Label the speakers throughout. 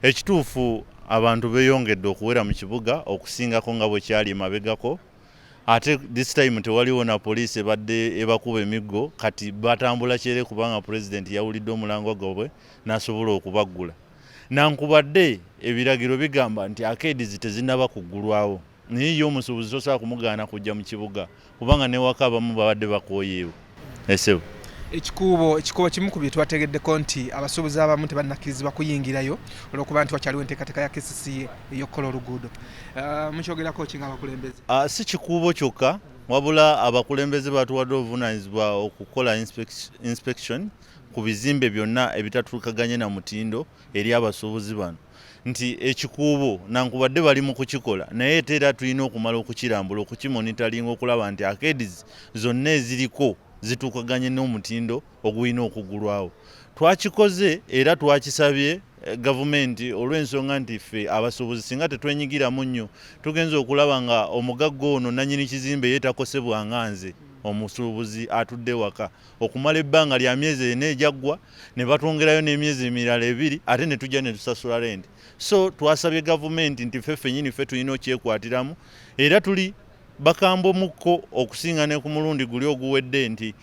Speaker 1: Ekituufu abantu beeyongedde okuwera mu kibuga okusingako nga bwe kyali emabegako. Ate this time tewaliwo na poliisi ebadde ebakuba emiggo, kati batambula kyere kubanga President yawulidde omulango gwabwe n'asobola okubaggula. Nankubadde ebiragiro bigamba nti arcades tezinnaba kuggulwawo. Naye ye omusuubuzi tosobola kumugaana kujja mu kibuga kubanga newaka abamu babadde bakooyeewo. Esebo.
Speaker 2: Ekikuubo kimu ku bye twategeddeko nti abasuubuzi abamu tebannakkirizibwa kuyingirayo olw'okuba nti wakyaliwo enteekateeka ya KCCA ey'okukola oluguudo. Mukyogerako ki ng'abakulembeze?
Speaker 1: Si kikuubo kyokka, wabula abakulembeze batuwadde obuvunaanyizibwa okukola inspection ku bizimbe byonna ebitatuukaganye na mutindo eri abasuubuzi bano. Nti ekikuubo nankubadde bali mu kukikola naye era tulina okumala okukirambula okukimonitalinga okulaba nti arcades zonna eziriko zituukaganye n'omutindo ogulina okuggulwawo. Twakikoze era twakisabye gavumenti olw'ensonga nti ffe abasuubuzi singa tetwenyigiramu nnyo tugenza okulaba nga omugagga ono nannyini kizimbe ye takosebwanga nze omusuubuzi atudde waka okumala ebbanga lya myezi ena ejaggwa ne batwongerayo n'emyezi emirala 2 ate ne tujja ne tusasula rent. So twasabye gavumenti nti ffe nnyini ffe tulina okyekwatiramu era tuli bakambo mukko okusinga ne ku mulundi guli oguwedde nti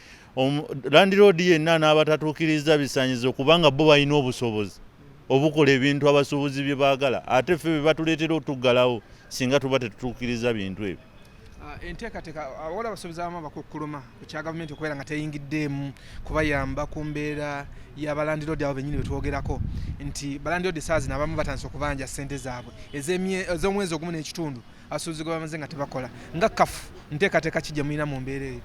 Speaker 1: landlord yenna n'abatatuukiriza bisaanyizo kubanga bo balina obusobozi obukola ebintu abasuubuzi bye baagala ate ffe be batuleetera otuggalawo singa tuba tetutuukiriza bintu ebyo.
Speaker 2: Enteekateeka waliwo abasuubuzi abamu abakukkuluma ku kya gavumenti okubeera nga teyingiddeemu kubayamba ku mbeera y'abalandiroodi abo bennyini betwogerako nti balandiroodi saa zino abamu batandise okubanja ssente zaabwe ez'omwezi ogumu n'ekitundu abasuubuzi gwe bamaze nga tebakola. Nga kafu nteekateeka kijja mulina mu mbeera eyo?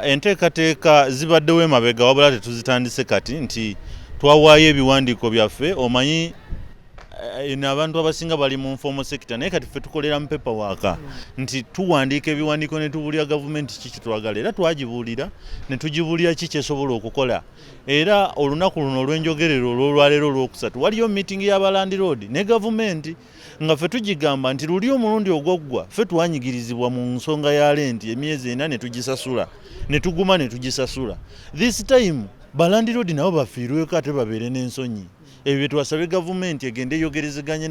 Speaker 1: Enteekateeka zibaddewo emabega wabula tetuzitandise kati nti twawaayo ebiwandiiko byaffe. Omanyi abantu abasinga bali mu informal sector naye kati ffe tukolera mu paperwork nti tuwandiika ebiwandiiko ne tubuulira gavumenti ki kitwagala era twagibuulira ne tugibuulira ki kyesobola okukola. Era olunaku luno olw'enjogerero olw'olwaleero olwokusatu waliyo meeting y'abalandiroodi ne gavumenti nga ffe tugigamba nti luli omulundi ogwoggwa ffe twanyigirizibwa mu nsonga ya lenti emyezi 4 ne tugisasula ne tuguma ne tugisasula. This time balandiroodi nabo bafiirweko ate babeere n'ensonyi. Ebyo twasabye gavumenti egende eyogerezeganye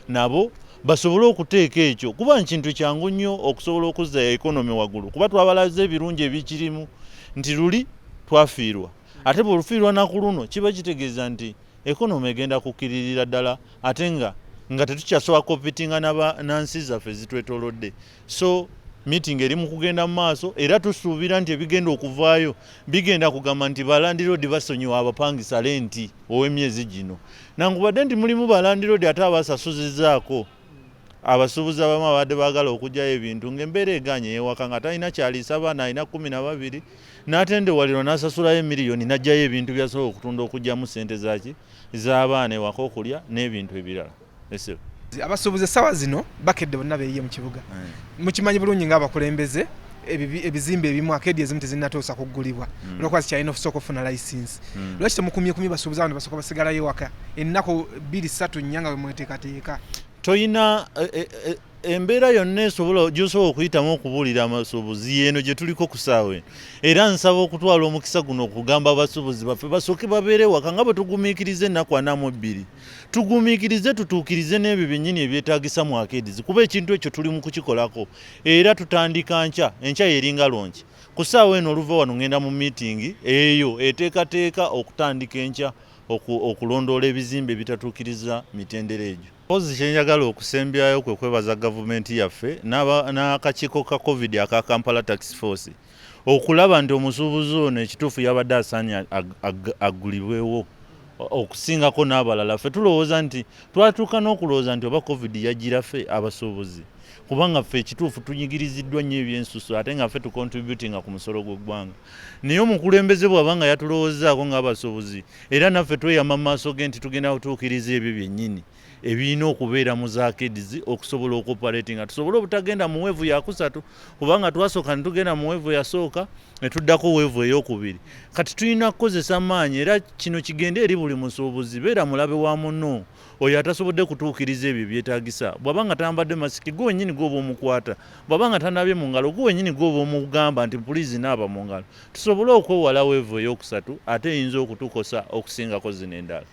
Speaker 1: nabo basobole okuteeka ekyo kuba kintu kyangu nnyo okusobola okuzza ekonomi waggulu kuba twabalaze ebirungi ebikirimu nti luli twafiirwa ate bw'olufiirwa naku luno kiba kitegeeza nti ekonomi egenda kukiririra ddala ate nga tetukyasobola competinga nansi zaffe zitwetoolodde. So meeting eri mu kugenda mu maaso era tusuubira nti ebigenda okuvaayo bigenda kugamba nti balandiroodi basonyiwa abapangisa lenti ow'emyezi gino. Nankubadde nti mulimu balandiroodi ate abasasuzizaako abasuubuzi abamu abadde baagala okugyayo ebintu ng'embeera eganye yewaka nga talina kyaliisa abaana alina 12 n'atendewalirwa n'asasulayo miliyoni n'aggyayo ebintu byasobola okutunda okugyamu ssente z'abaana ewaka okulya n'ebintu ebirala.
Speaker 2: Abasuubuzi essaawa zino bakedde bonna beeyiye mu kibuga. Mukimanyi bulungi ng'abakulembeze ebizimbe ebimu arcade ezimu tezinnatuusa kuggulibwa olwokuba zikyalina okusooka okufuna layisinsi. Lwaki temukumye basuubuzi abantu basooka basigalayo waka ennaku 2-3 nnya nga bwe mweteekateeka?
Speaker 1: Toyina embeera yonna gy'osobola okuyitamu okubuulira abasuubuzi eno gye tuliko ku ssaawa eno. Era nsaba okutwala omukisa guno okugamba abasuubuzi baffe basooke babeere waka nga bwe tugumiikiriza ennaku 42. Tugumiikirize tutuukirize n'ebyo byennyini ebyetaagisa mu arcades kuba ekintu ekyo tuli mu kukikolako era tutandika enkya yeringa lonki. Ku ssaawa eno oluva wano ngenda mu meeting eyo eteekateeka okutandika enkya okulondoola ebizimbe ebitatuukiriza mitendera egyo. Mpozi kyenjagala okusembyayo kwe kwebaza gavumenti yaffe n'akakiiko ka COVID aka Kampala Tax Force okulaba nti omusuubuzi ono ekituufu yabadde asaanye aggulibwewo okusingako n'abalala. Ffe tulowooza nti twatuuka n'okulowooza nti oba COVID yagira ffe abasuubuzi kubanga ffe ekituufu tunyigiriziddwa nnyo ebyensusu ate nga ffe tucontributinga ku musolo gw'eggwanga. Naye omukulembeze bw'aba nga yatulowoozaako ng'abasuubuzi era naffe tweyama mu maaso ge nti tugenda kutuukiriza ebyo byennyini ebirina okubeera mu za arcades okusobola okoperatinga tusobole obutagenda mu weevu ya kusatu kubanga twasooka ne tugenda mu weevu yasooka ne tuddako weevu ey'okubiri. Kati tulina kukozesa maanyi era kino kigende eri buli musuubuzi beera mulabe wa munno oyo atasobodde kutuukiriza ebyo byetaagisa. Bw'aba nga tambadde masiki gwe wennyini gw'oba omukwata, bw'aba nga tanabye mu ngalo gwe wennyini gw'oba omugamba nti puliizi naaba mu ngalo. Tusobole okwewala weevu ey'okusatu ate eyinza okutukosa okusingako zino endala.